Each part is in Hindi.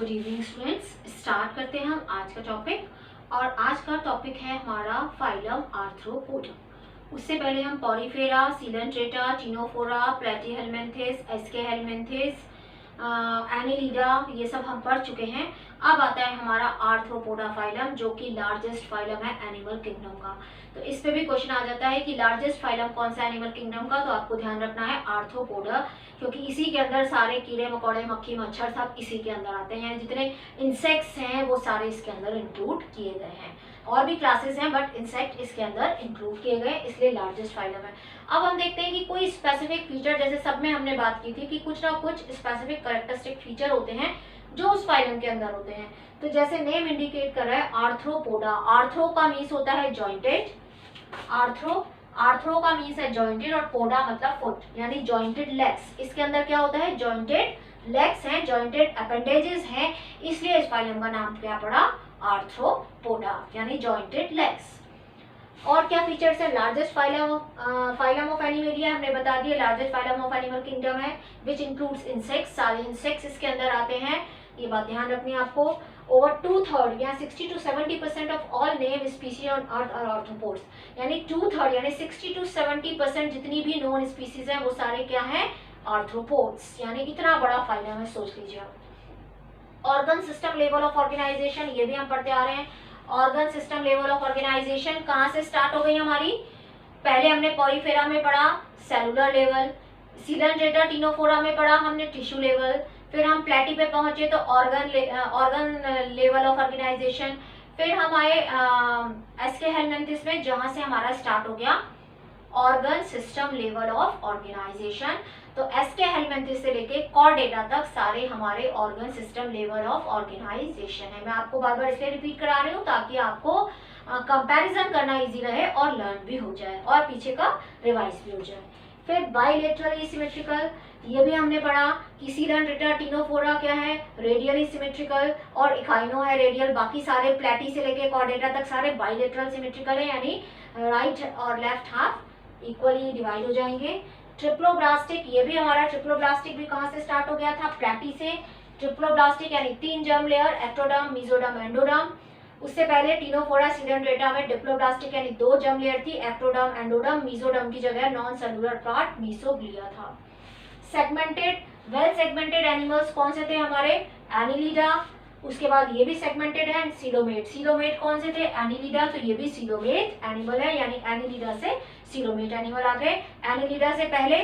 Good evening students. स्टार्ट करते हैं हम आज का टॉपिक। और आज का टॉपिक है हमारा फाइलम आर्थ्रोपोडा। उससे पहले हम Porifera, Coelenterata, Ctenophora, Platyhelminthes, Aschelminthes, Annelida ये सब हम पढ़ चुके हैं। अब आता है हमारा आर्थ्रोपोडा फाइलम, जो कि लार्जेस्ट फाइलम है एनिमल किंगडम का। तो इस पे भी क्वेश्चन आ जाता है कि लार्जेस्ट फाइलम कौन सा एनिमल किंगडम का, तो आपको ध्यान रखना है आर्थ्रोपोडा, क्योंकि इसी के अंदर सारे कीड़े मकोड़े, मक्खी, मच्छर सब इसी के अंदर आते हैं। जितने इंसेक्ट्स हैं वो सारे इसके अंदर इंक्लूड किए गए हैं। और भी क्लासेस हैं बट इंसेक्ट इसके अंदर इंक्लूड किए गए, इसलिए लार्जेस्ट फाइलम है। अब हम देखते हैं कि कोई स्पेसिफिक फीचर, जैसे सब में हमने बात की थी कि कुछ ना कुछ स्पेसिफिक कैरेक्टरिस्टिक फीचर होते हैं जो उस फाइलम के अंदर होते हैं। तो जैसे नेम इंडिकेट कर रहा है आर्थ्रोपोडा, आर्थ्रो का मीन्स होता है जॉइंटेड, आर्थ्रो का मीन्स है जॉइंटेड, और पोडा मतलब फुट यानी जॉइंटेड लेग्स। इसके अंदर क्या होता है, जॉइंटेड लेग्स हैं, जॉइंटेड अपेंडेजेस हैं, इसलिए इस फाइलम का नाम क्या पड़ा, आर्थ्रोपोडा यानी जॉइंटेड लेग्स। और क्या फीचर्स है, लार्जेस्ट फाइलम ऑफ एनिमेलिया हमने बता दिया, largest phylum of animal kingdom है, विच इंक्लूड्स इंसेक्ट्स, सारे इंसेक्ट्स इसके अंदर आते हैं, ये बात ध्यान रखनी है आपको। ओवर 2/3 या 60 to 70% of all name species on earth are arthropods, यानी 2/3 यानी 60 to 70% जितनी भी नोन स्पीसीज हैं वो सारे क्या हैं, आर्थ्रोपोड्स। यानी इतना बड़ा फाइलम है, सोच लीजिए आप। Organ system level of organisation, ये भी हम पढ़ते आ रहे हैं। Organ system level of organisation कहाँ से स्टार्ट हो गई हमारी, पहले हमने पॉरीफेरा में पढ़ा सेलुलर लेवल, सीलेंट्रेटा टिनोफोरा में पढ़ा हमने टिश्यू लेवल, फिर हम प्लेटी पे पहुंचे तो ऑर्गन लेवल ऑफ ऑर्गेनाइजेशन, फिर हम आए एस्केहेलमिन्थेस में, जहां से हमारा स्टार्ट हो गया organ system level of organisation. तो एस्केहेलमिन्थेस से लेके कॉर्डेटा तक सारे हमारे organ system level of organisation है। मैं आपको बार बार इसलिए रिपीट करा रही हूँ ताकि आपको कंपैरिजन करना इजी रहे और लर्न भी हो जाए और पीछे का रिवाइज भी हो जाए। फिर बाइलेटरली सिमेट्रिकल, ये भी हमने पढ़ा कि सीलेंट्रेटा टिनोफोरा क्या है, रेडियली सिमेट्रिकल, और इकाइनो है रेडियल। बाकी सारे प्लेटी से लेके कॉर्डेटा तक सारे बाइलेटरल सिमेट्रिकल है, यानी राइट और लेफ्ट हाफ इक्वली डिवाइड हो जाएंगे। ट्रिप्लोब्लास्टिक, ये भी हमारा ट्रिप्लोब्लास्टिक भी कहाँ से स्टार्ट हो गया था, प्लेटी से। ट्रिप्लोब्लास्टिक यानी 3 germ layer, ectoderm, mesoderm, endoderm. उससे पहले टिनोफोरा सीलेंट्रेटा में डिप्लोब्लास्टिक यानी 2 जर्म लेयर थी, एक्टोडर्म, एंडोडर्म, मेसोडर्म की जगह नॉन सेलुलर पार्ट मेसोग्लिया था। सेगमेंटेड, वेल सेगमेंटेड एनिमल्स कौन से थे हमारे, एनिलिडा। उसके बाद ये भी सेगमेंटेड है, सीलोमेट। सीलोमेट कौन से थे, एनिलिडा, तो ये भी सीलोमेट एनिमल है, यानी एनिलिडा से सीलोमेट एनिमल आ गए। एनिलिडा से पहले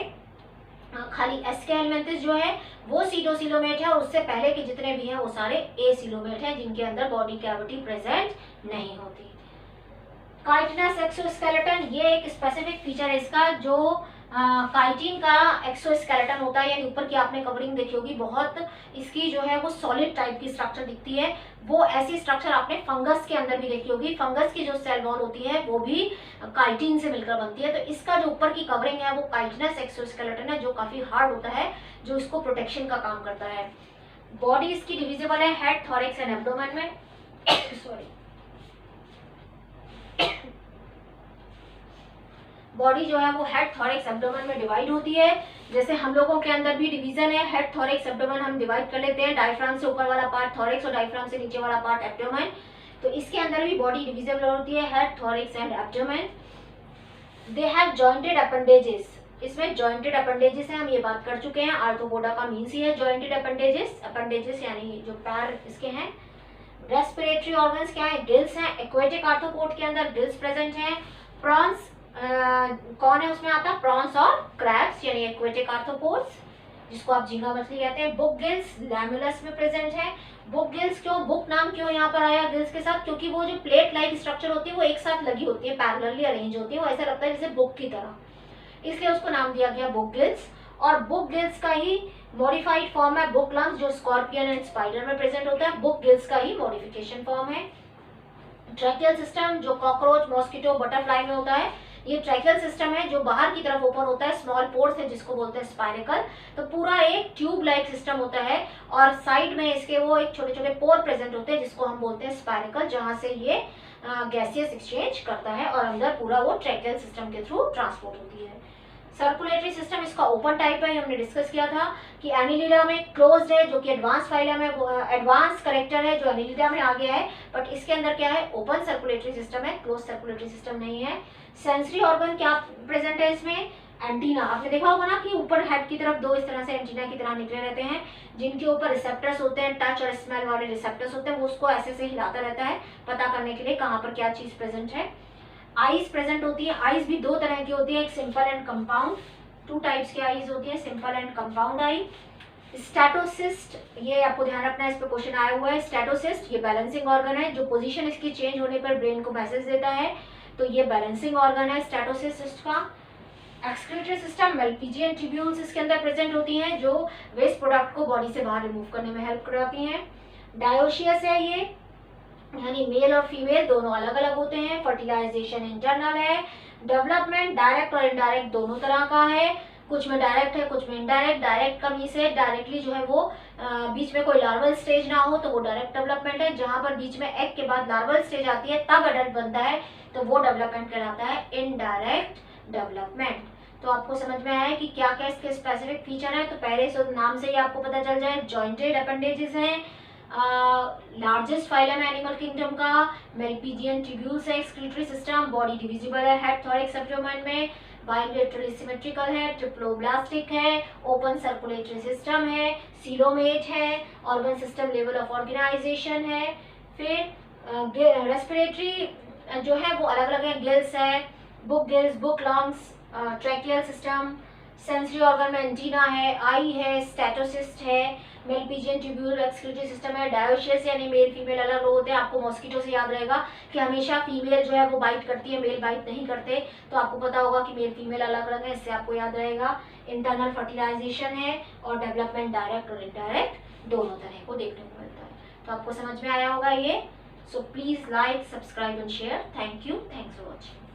खाली एस्केहेलमिन्थेस जो है वो सीलोमेट है, और उससे पहले के जितने भी हैं वो सारे एसीलोमेट हैं, जिनके अंदर बॉडी कैविटी प्रेजेंट नहीं होती। काइटिनस एक्सोस्केलेटन, ये एक स्पेसिफिक फीचर है इसका, जो काइटिन का एक्सोस्केलेटन होता है, यानी ऊपर की आपने कवरिंग देखी होगी, बहुत इसकी जो है वो सॉलिड टाइप की स्ट्रक्चर दिखती है। वो ऐसी स्ट्रक्चर आपने फंगस के अंदर भी देखी होगी, फंगस की जो सेल वॉल होती है वो भी काइटिन से मिलकर बनती है। तो इसका जो ऊपर की कवरिंग है वो काइटिनस एक्सोस्केलेटन है, जो काफी हार्ड होता है, जो इसको प्रोटेक्शन का काम करता है। बॉडी इसकी डिविजिबल है हेड, थॉरैक्स एंड एब्डोमेन में सॉरी बॉडी जो है वो हेड, थॉरैक्स, एब्डोमेन में डिवाइड होती है। जैसे हम लोगों के अंदर भी डिवीजन है, हेड, थॉरैक्स, एब्डोमेन हम डिवाइड कर लेते हैं, डायफ्राम से ऊपर वाला पार्ट थॉरैक्स और डायफ्राम से नीचे वाला पार्ट एब्डोमेन। तो इसके अंदर भी बॉडी डिविजिबल होती है, head, thorax and abdomen. They have jointed appendages, इसमें जॉइंटेड अपेंडेजेस है, हम ये बात कर चुके हैं। आर्थ्रोपोडा का मीन्स ही है जॉइंटेड अपेंडेजेस, अपेंडेजेस यानी जो पैर इसके हैं। रेस्पिरेटरी ऑर्गन्स क्या है, गिल्स हैं। एक्वेटिक आर्थ्रोपोड के अंदर गिल्स प्रेजेंट हैं। प्रॉन्स कौन है उसमें आता, प्रॉन्स और क्रैब्स यानी एक्वेटिक आर्थ्रोपोड्स, जिसको आप झींगा मछली कहते हैं। बुक गिल्स लैमुलस में प्रेजेंट है। बुक गिल्स क्यों, बुक नाम क्यों यहाँ पर आया गिल्स के साथ, क्योंकि वो जो प्लेट लाइक स्ट्रक्चर होती है वो एक साथ लगी होती है, पैरेलली अरेंज होती है, वो ऐसा लगता है जैसे बुक की तरह, इसलिए उसको नाम दिया गया बुक गिल्स। और बुक गिल्स का ही मॉडिफाइड फॉर्म है बुक लंग्स, जो स्कॉर्पियन एंड स्पाइडर में प्रेजेंट होता है, बुक गिल्स का ही मॉडिफिकेशन फॉर्म है। ट्रैकियल सिस्टम जो कॉकरोच, मॉस्किटो, बटरफ्लाई में होता है, ये ट्रैकियल सिस्टम है जो बाहर की तरफ ओपन होता है, स्मॉल पोर्स है जिसको बोलते हैं स्पाइरेकल। तो पूरा एक ट्यूब लाइक सिस्टम होता है, और साइड में इसके वो एक छोटे छोटे पोर प्रेजेंट होते हैं जिसको हम बोलते हैं स्पाइरेकल, जहां से ये गैसियस एक्सचेंज करता है, और अंदर पूरा वो ट्रैकियल सिस्टम के थ्रू ट्रांसपोर्ट होती है। सर्कुलेटरी सिस्टम इसका ओपन टाइप है, हमने डिस्कस किया था कि एनिलिडा में क्लोज्ड है, जो कि एडवांस फाइलम है, वो एडवांस करेक्टर है जो एनिलिडा में आ गया है, बट इसके अंदर क्या है, ओपन सर्कुलेटरी सिस्टम है, क्लोज सर्कुलेटरी सिस्टम नहीं है। सेंसरी ऑर्गन क्या प्रेजेंट है इसमें, एंटीना। आपने देखा होगा ना कि ऊपर हेड की तरफ दो इस तरह से एंटीना की तरह निकले रहते हैं, जिनके ऊपर रिसेप्टर्स होते हैं, टच और स्मेल वाले रिसेप्टर्स होते हैं, वो उसको ऐसे से हिलाता रहता है पता करने के लिए कहाँ पर क्या चीज प्रेजेंट है। आईज प्रेजेंट होती है, आईज भी दो तरह की होती है, एक simple and compound, two types की आईज होती है, simple and compound I. Statocyst, ये आपको ध्यान रखना है, इस पे क्वेश्चन आया हुआ है। स्टैटोसिस्ट ये बैलेंसिंग ऑर्गन है, जो पोजीशन इसकी चेंज होने पर ब्रेन को मैसेज देता है, तो ये बैलेंसिंग ऑर्गन है स्टैटोसिस्ट का। एक्सक्रीटरी सिस्टम, मेलपीजियन ट्यूब्यूल्स इसके अंदर प्रेजेंट होती हैं, जो वेस्ट प्रोडक्ट को बॉडी से बाहर रिमूव करने में हेल्प कराती हैं। डायोशियस है ये, यानी मेल और फीमेल दोनों अलग अलग होते हैं। फर्टिलाइजेशन इंटरनल है। डेवलपमेंट डायरेक्ट और इनडायरेक्ट दोनों तरह का है, कुछ में डायरेक्ट है कुछ में इनडायरेक्ट। डायरेक्ट का मीन्स है डायरेक्टली जो है वो बीच में कोई लार्वल स्टेज ना हो तो वो डायरेक्ट डेवलपमेंट है। जहां पर बीच में एग के बाद लार्वल स्टेज आती है तब अडल्ट बनता है तो वो डेवलपमेंट कहलाता है इनडायरेक्ट डेवलपमेंट। तो आपको समझ में आया है कि क्या क्या इसके स्पेसिफिक फीचर है। तो पहले से नाम से ही आपको पता चल जाए, जॉइंटेड अपेंडेजेस हैं, लार्जेस्ट फाइलम एनिमल किंगडम का, मेलपीजियन ट्यूब्यूल्स है, एक्सक्रीटरी सिस्टम, बॉडी डिविजिबल है, हेड थोरैक्स एब्डोमेन में, बाइलेटरली सिमेट्रिकल है, ट्रिप्लोब्लास्टिक है, ओपन सर्कुलेटरी सिस्टम है, सीलोमेट है, organ system level of organisation है। फिर रेस्पिरेटरी जो है वो अलग अलग है, गिल्स है, book gills, book lungs, tracheal system, sensory organ में एंटीना है, आई है, स्टैटोसिस्ट है, मेलपीजियन ट्यूब्यूल, एक्सक्रीटरी सिस्टम है। डायोशियस यानी मेल फीमेल अलग अलग होते हैं। आपको मॉस्किटो से याद रहेगा कि हमेशा फीमेल जो है वो बाइट करती है, मेल बाइट नहीं करते, तो आपको पता होगा कि मेल फीमेल अलग अलग है, इससे आपको याद रहेगा। इंटरनल फर्टिलाइजेशन है और डेवलपमेंट डायरेक्ट और इनडायरेक्ट दोनों तरह को देखने को मिलता है। तो आपको समझ में आया होगा ये। So please like, subscribe and share. Thank you, thanks for watching.